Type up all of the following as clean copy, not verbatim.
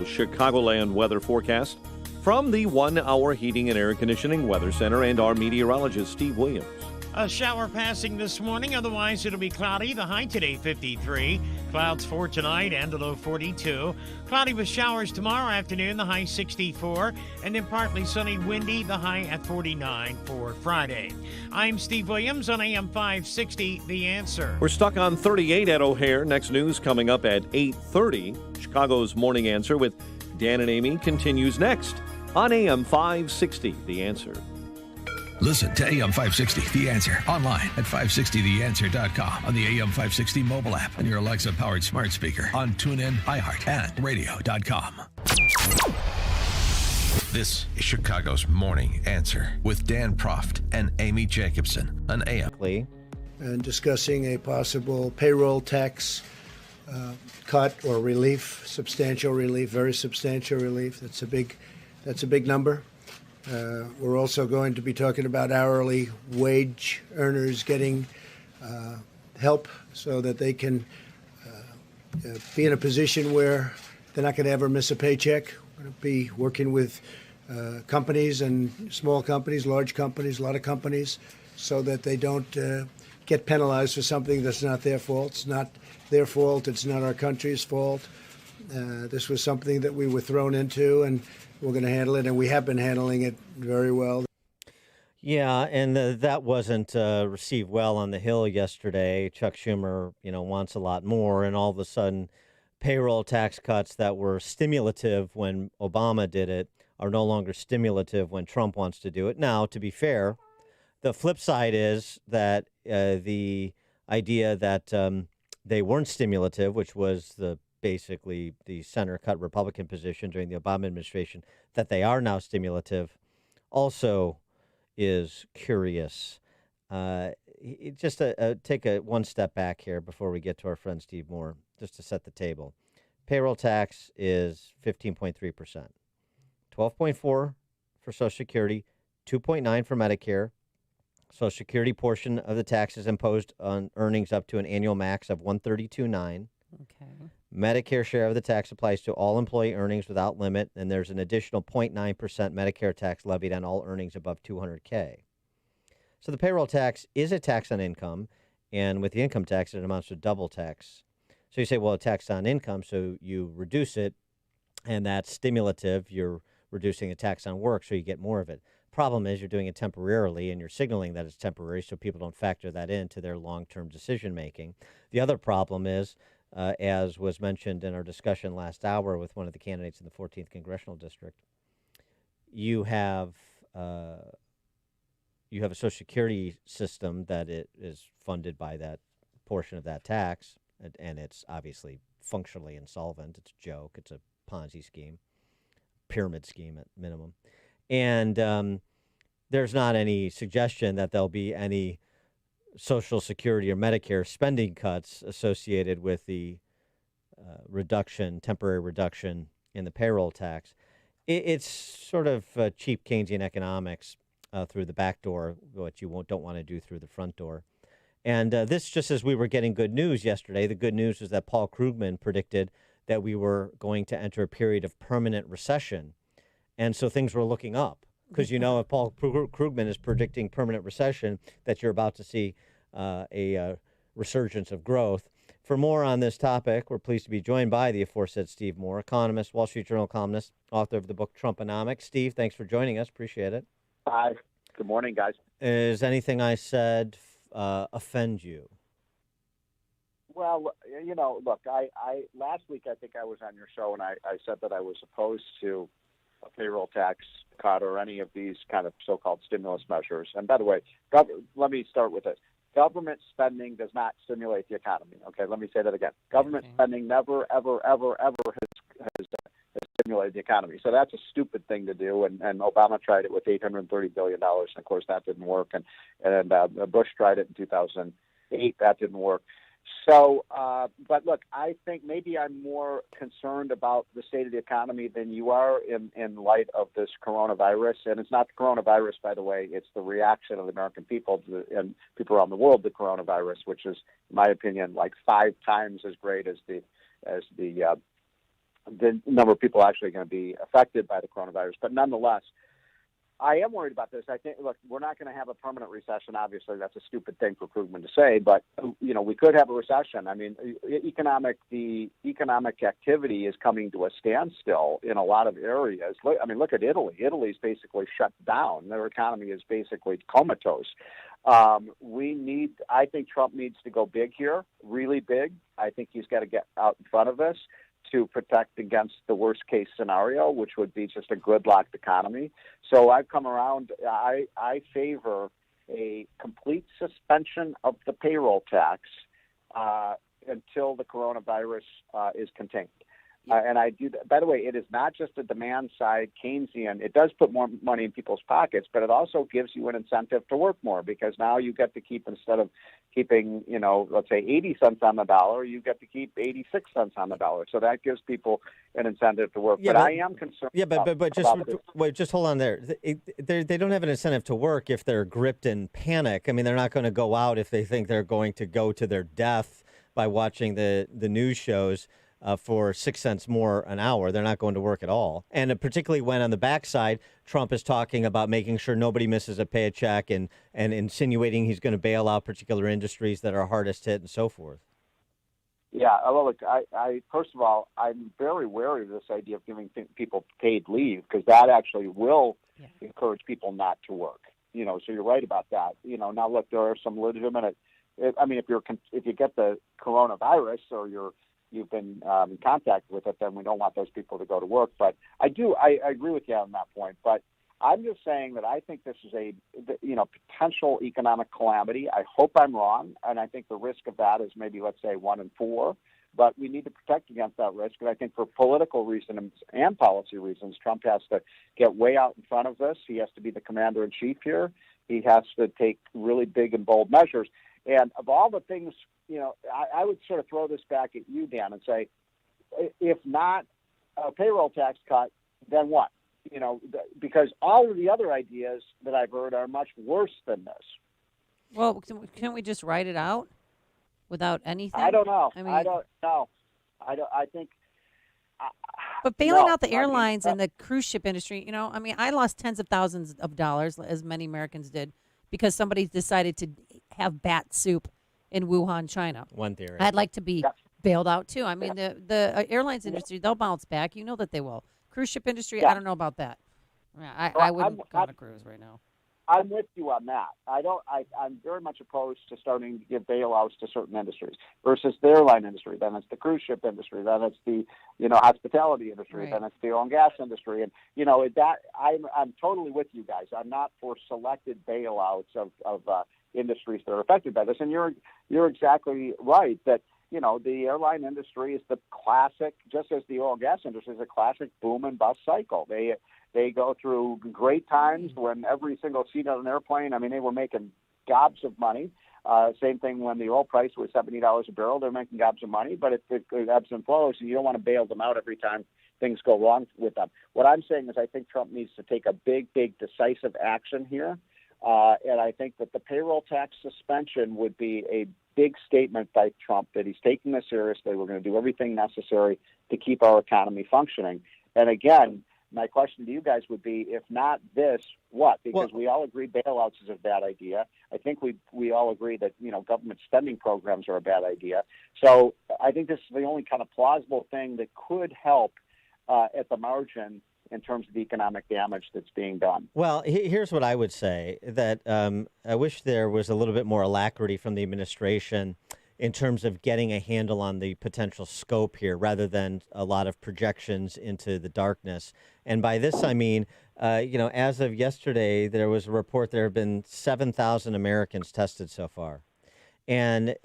Chicagoland weather forecast from the 1 Hour Heating and Air Conditioning Weather Center and our meteorologist, Steve Williams. A shower passing this morning, otherwise it'll be cloudy. The high today, 53. Clouds for tonight and a low 42. Cloudy with showers tomorrow afternoon, the high 64. And then partly sunny, windy, the high at 49 for Friday. I'm Steve Williams on AM 560, The Answer. We're stuck on 38 at O'Hare. Next news coming up at 8:30. Chicago's Morning Answer with Dan and Amy continues next on AM 560, The Answer. Listen to AM 560, The Answer, online at 560theanswer.com, on the AM 560 mobile app, and your Alexa-powered smart speaker, on TuneIn, iHeart, and radio.com. This is Chicago's Morning Answer with Dan Proft and Amy Jacobson on AM. And discussing a possible payroll tax cut or relief, substantial relief, very substantial relief. That's a big number. We're also going to be talking about hourly wage earners getting help so that they can be in a position where they're not going to ever miss a paycheck. We're going to be working with companies and small companies, large companies, a lot of companies, so that they don't get penalized for something that's not their fault. It's not their fault. It's not our country's fault. This was something that we were thrown into, and we're going to handle it, and we have been handling it very well. Yeah, and that wasn't received well on the Hill yesterday. Chuck Schumer, wants a lot more, and all of a sudden, payroll tax cuts that were stimulative when Obama did it are no longer stimulative when Trump wants to do it. Now, to be fair, the flip side is that the idea that they weren't stimulative, which was basically the center-cut Republican position during the Obama administration, that they are now stimulative, also is curious. Just take one step back here before we get to our friend Steve Moore, just to set the table. Payroll tax is 15.3%, 12.4% for Social Security, 2.9% for Medicare. Social Security portion of the tax is imposed on earnings up to an annual max of $132,900. Okay. Medicare share of the tax applies to all employee earnings without limit, and there's an additional 0.9% Medicare tax levied on all earnings above $200K. So the payroll tax is a tax on income, and with the income tax, it amounts to double tax. So you say, well, a tax on income, so you reduce it, and that's stimulative. You're reducing a tax on work, so you get more of it. Problem is you're doing it temporarily, and you're signaling that it's temporary, so people don't factor that into their long-term decision-making. The other problem is, as was mentioned in our discussion last hour with one of the candidates in the 14th Congressional District, you have a Social Security system that it is funded by that portion of that tax, and it's obviously functionally insolvent. It's a joke. It's a Ponzi scheme, pyramid scheme at minimum. And there's not any suggestion that there'll be any Social Security or Medicare spending cuts associated with the temporary reduction in the payroll tax. It's sort of cheap Keynesian economics through the back door, what you don't want to do through the front door. And this, just as we were getting good news yesterday, the good news was that Paul Krugman predicted that we were going to enter a period of permanent recession. And so things were looking up. Because, if Paul Krugman is predicting permanent recession, that you're about to see a resurgence of growth. For more on this topic, we're pleased to be joined by the aforesaid Steve Moore, economist, Wall Street Journal columnist, author of the book Trumponomics. Steve, thanks for joining us. Appreciate it. Hi. Good morning, guys. Is anything I said offend you? Well, look, I last week I think I was on your show and I said that I was opposed to a payroll tax cut or any of these kind of so-called stimulus measures. And by the way, let me start with it. Government spending does not stimulate the economy. Okay, let me say that again. Government spending never, ever, ever, ever has stimulated the economy. So that's a stupid thing to do. And Obama tried it with $830 billion. And of course, that didn't work. And Bush tried it in 2008. That didn't work. So, but look, I think maybe I'm more concerned about the state of the economy than you are in light of this coronavirus. And it's not the coronavirus, by the way, it's the reaction of the American people and people around the world to coronavirus, which is, in my opinion, like 5 times as great as the the number of people actually going to be affected by the coronavirus. But nonetheless, I am worried about this. I think, look, we're not going to have a permanent recession. Obviously, that's a stupid thing for Krugman to say, but we could have a recession. I mean, the economic activity is coming to a standstill in a lot of areas. Look at Italy. Italy's basically shut down. Their economy is basically comatose. I think Trump needs to go big here, really big. I think he's got to get out in front of this to protect against the worst case scenario, which would be just a gridlocked economy. So I've come around. I favor a complete suspension of the payroll tax until the coronavirus is contained. And I do that. By the way, it is not just a demand side Keynesian. It does put more money in people's pockets, but it also gives you an incentive to work more, because now you get to keep, instead of keeping, let's say 80 cents on the dollar, you get to keep 86 cents on the dollar. So that gives people an incentive to work. Yeah, but I am concerned. Yeah, but just hold on there. They don't have an incentive to work if they're gripped in panic. I mean, they're not going to go out if they think they're going to go to their death by watching the news shows. For 6 cents more an hour. They're not going to work at all. And particularly when on the backside, Trump is talking about making sure nobody misses a paycheck and insinuating he's going to bail out particular industries that are hardest hit and so forth. Yeah, well, look, I first of all, I'm very wary of this idea of giving people paid leave, because that actually will encourage people not to work. So you're right about that. Now look, there are some legitimate. I mean, if you get the coronavirus or you've been in contact with it, then we don't want those people to go to work. But I agree with you on that point. But I'm just saying that I think this is a potential economic calamity. I hope I'm wrong, and I think the risk of that is maybe, let's say, 1 in 4. But we need to protect against that risk. And I think for political reasons and policy reasons, Trump has to get way out in front of this. He has to be the commander in chief here. He has to take really big and bold measures. And of all the things, I would sort of throw this back at you, Dan, and say, if not a payroll tax cut, then what? Because all of the other ideas that I've heard are much worse than this. Well, can't we just write it out without anything? I don't know. I mean, I don't know. I think. But bailing out the airlines and the cruise ship industry, I lost tens of thousands of dollars, as many Americans did, because somebody decided to have bat soup in Wuhan, China. One theory. I'd like to be bailed out too. I mean, the airlines industry, they'll bounce back. You know that they will. Cruise ship industry, I don't know about that. I wouldn't go on a cruise right now. I'm with you on that. I'm very much opposed to starting to give bailouts to certain industries versus the airline industry. Then it's the cruise ship industry. Then it's the hospitality industry. Right. Then it's the oil and gas industry. And that I'm totally with you guys. I'm not for selected bailouts of industries that are affected by this. And you're exactly right that the airline industry is the classic, just as the oil and gas industry is a classic boom and bust cycle. They go through great times when every single seat on an airplane, they were making gobs of money. Same thing when the oil price was $70 a barrel, they're making gobs of money, but it ebbs and flows, and you don't want to bail them out every time things go wrong with them. What I'm saying is I think Trump needs to take a big, decisive action here. And I think that the payroll tax suspension would be a big statement by Trump that he's taking this seriously. We're going to do everything necessary to keep our economy functioning. And again, my question to you guys would be, if not this, what? Because we all agree bailouts is a bad idea. I think we all agree that, government spending programs are a bad idea. So I think this is the only kind of plausible thing that could help at the margin in terms of the economic damage that's being done. Well, here's what I would say, that I wish there was a little bit more alacrity from the administration in terms of getting a handle on the potential scope here, rather than a lot of projections into the darkness. And by this, I mean, as of yesterday, there was a report there have been 7,000 Americans tested so far. And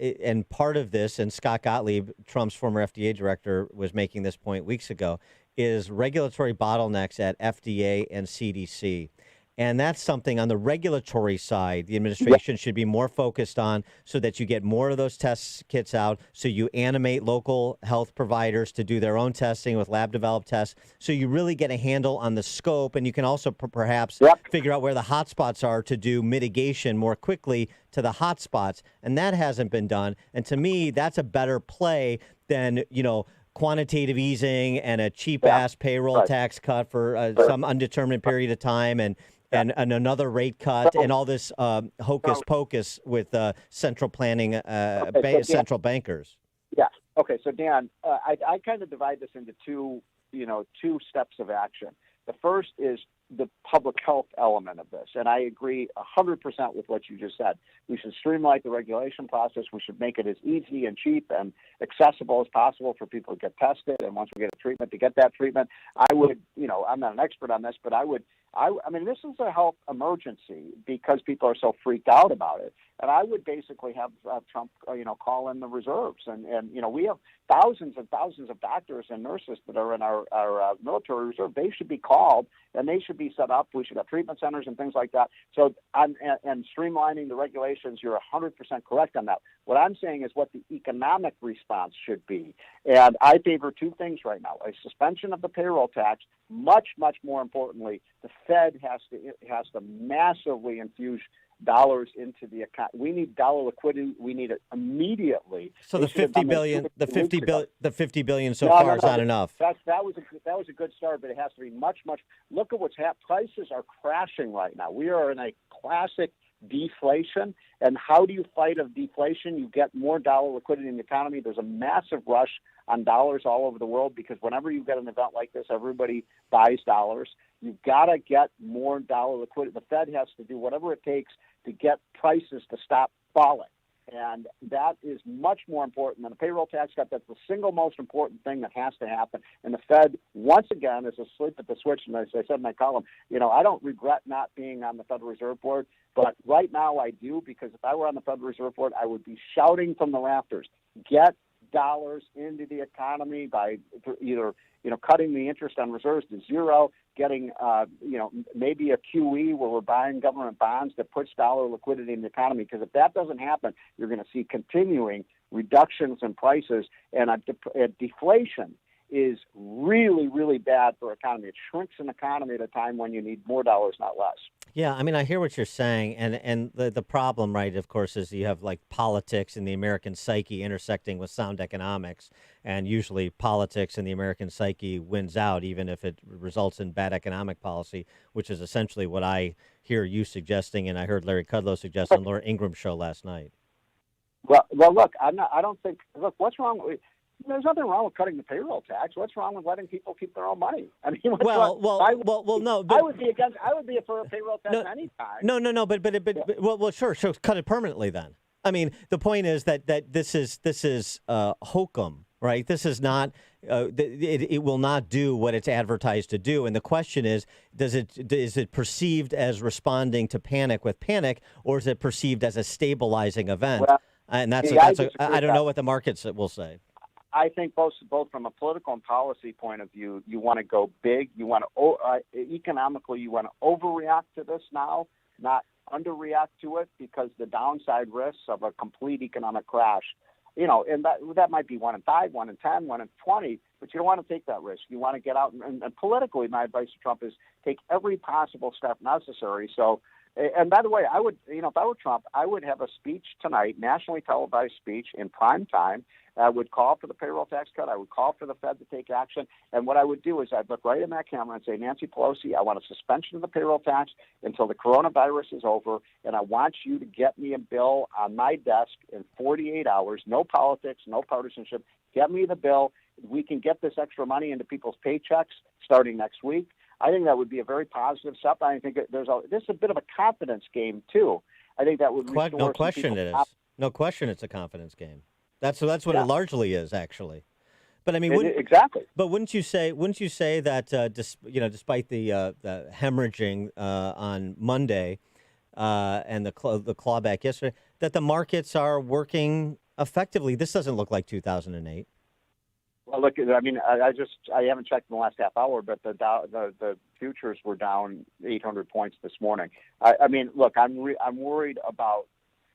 part of this, and Scott Gottlieb, Trump's former FDA director, was making this point weeks ago, is regulatory bottlenecks at FDA and CDC. And that's something on the regulatory side the administration should be more focused on, so that you get more of those test kits out, so you animate local health providers to do their own testing with lab-developed tests, so you really get a handle on the scope, and you can also perhaps figure out where the hotspots are to do mitigation more quickly to the hotspots. And that hasn't been done. And to me, that's a better play than, quantitative easing and a cheap-ass payroll tax cut for some undetermined period of time and another rate cut and all this hocus pocus with central planning, central bankers. Yeah. Okay. So Dan, I kind of divide this into two steps of action. The first is the public health element of this, and I agree 100% with what you just said. We should streamline the regulation process. We should make it as easy and cheap and accessible as possible for people to get tested, and once we get a treatment, to get that treatment. I would, I'm not an expert on this, but I mean, this is a health emergency because people are so freaked out about it. And I would basically have Trump, call in the reserves. And we have thousands and thousands of doctors and nurses that are in our military reserve. They should be called and they should be set up. We should have treatment centers and things like that. So, and streamlining the regulations, you're 100% correct on that. What I'm saying is what the economic response should be. And I favor two things right now: a suspension of the payroll tax. Much, much more importantly, the Fed has to massively infuse dollars into the account. We need dollar liquidity. We need it immediately. So the $50 billion so far is not enough. That was a good start, but it has to be much. Look at what's happening. Prices are crashing right now. We are in a classic deflation. And how do you fight a deflation? You get more dollar liquidity in the economy. There's a massive rush on dollars all over the world because whenever you get an event like this, everybody buys dollars. You've got to get more dollar liquidity. The Fed has to do whatever it takes to get prices to stop falling. And that is much more important than a payroll tax cut. That's the single most important thing that has to happen. And the Fed, once again, is asleep at the switch. And as I said in my column, I don't regret not being on the Federal Reserve Board. But right now I do, because if I were on the Federal Reserve Board, I would be shouting from the rafters, get dollars into the economy by either cutting the interest on reserves to zero, getting maybe a QE where we're buying government bonds that puts dollar liquidity in the economy. Because if that doesn't happen, you're going to see continuing reductions in prices, and a deflation is really, really bad for economy. It shrinks an economy at a time when you need more dollars, not less. Yeah, I mean, I hear what you're saying, and the problem, right, of course, is you have like politics and the American psyche intersecting with sound economics, and usually politics and the American psyche wins out, even if it results in bad economic policy, which is essentially what I hear you suggesting, and I heard Larry Kudlow suggest on Laura Ingram's show last night. Well, look, I don't think. Look, what's wrong with? There's nothing wrong with cutting the payroll tax. What's wrong with letting people keep their own money? I mean, no. But, I would be for a payroll tax anytime. No. But sure. So cut it permanently then. I mean, the point is that this is hokum, right? This is not. It will not do what it's advertised to do. And the question is it perceived as responding to panic with panic, or is it perceived as a stabilizing event? Well, and I don't know what the markets will say. I think both from a political and policy point of view, you want to go big. You want to economically, you want to overreact to this now, not underreact to it, because the downside risks of a complete economic crash, and that might be 1 in 5, 1 in 10, 1 in 20, but you don't want to take that risk. You want to get out and politically, my advice to Trump is take every possible step necessary. So. And by the way, I would, if I were Trump, I would have a speech tonight, nationally televised speech in prime time. I would call for the payroll tax cut. I would call for the Fed to take action. And what I would do is I'd look right in that camera and say, Nancy Pelosi, I want a suspension of the payroll tax until the coronavirus is over. And I want you to get me a bill on my desk in 48 hours. No politics, no partisanship. Get me the bill. We can get this extra money into people's paychecks starting next week. I think that would be a very positive step. I think this is a bit of a confidence game too. I think that would restore no question it is. No question, it's a confidence game. That's what it largely is, actually. But I mean, exactly. But wouldn't you say that despite the hemorrhaging on Monday and the clawback yesterday, that the markets are working effectively? This doesn't look like 2008. Well, look, I mean, I haven't checked in the last half hour, but the futures were down 800 points this morning. I mean, look, I'm worried about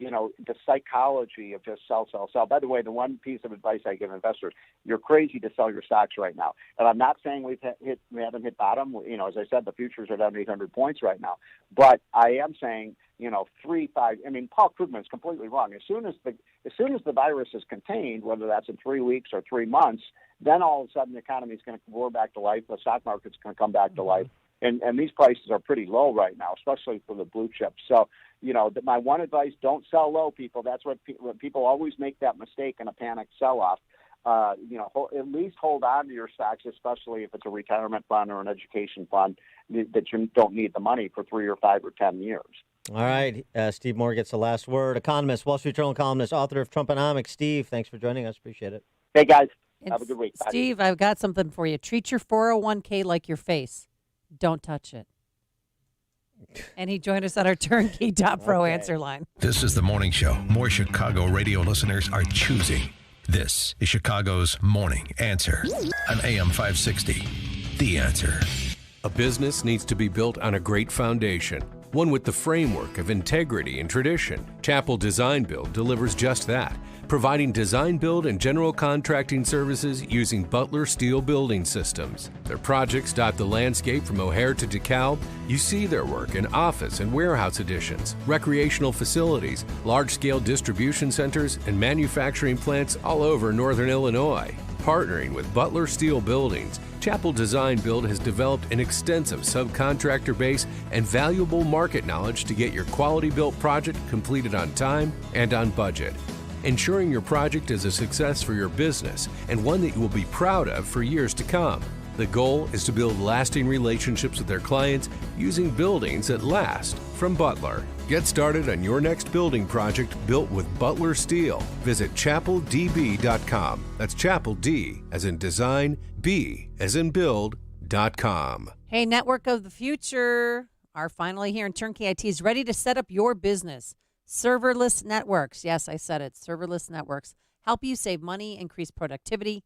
the psychology of just sell, sell, sell. By the way, the one piece of advice I give investors, you're crazy to sell your stocks right now. And I'm not saying we haven't hit bottom. As I said, the futures are down 800 points right now. But I am saying, 3, 5. I mean, Paul Krugman's completely wrong. As soon as the virus is contained, whether that's in 3 weeks or 3 months, then all of a sudden the economy is going to roar back to life. The stock market's going to come back to life. And these prices are pretty low right now, especially for the blue chips. So, my one advice, don't sell low, people. That's what people always make that mistake in a panic sell-off. At least hold on to your stocks, especially if it's a retirement fund or an education fund that you don't need the money for 3 or 5 or 10 years. All right. Steve Moore gets the last word. Economist, Wall Street Journal columnist, author of Trumponomics. Steve, thanks for joining us. Appreciate it. Hey, guys. Have a good week. Steve, I've got something for you. Treat your 401k like your face. Don't touch it. And he joined us on our Turnkey.pro answer line. This is the morning show more Chicago radio listeners are choosing. This is Chicago's Morning Answer on AM 560. The Answer. A business needs to be built on a great foundation, one with the framework of integrity and tradition. Chapel Design Build delivers just that, providing design build and general contracting services using Butler Steel Building Systems. Their projects dot the landscape from O'Hare to DeKalb. You see their work in office and warehouse additions, recreational facilities, large-scale distribution centers, and manufacturing plants all over northern Illinois. Partnering with Butler Steel Buildings, Chapel Design Build has developed an extensive subcontractor base and valuable market knowledge to get your quality-built project completed on time and on budget, ensuring your project is a success for your business and one that you will be proud of for years to come. The goal is to build lasting relationships with their clients using buildings that last from Butler. Get started on your next building project built with Butler Steel. Visit chapeldb.com. That's Chapel D as in design, B as in build.com. Hey, Network of the Future are finally here, and Turnkey IT is ready to set up your business. Serverless networks. Yes, I said it. Serverless networks help you save money, increase productivity,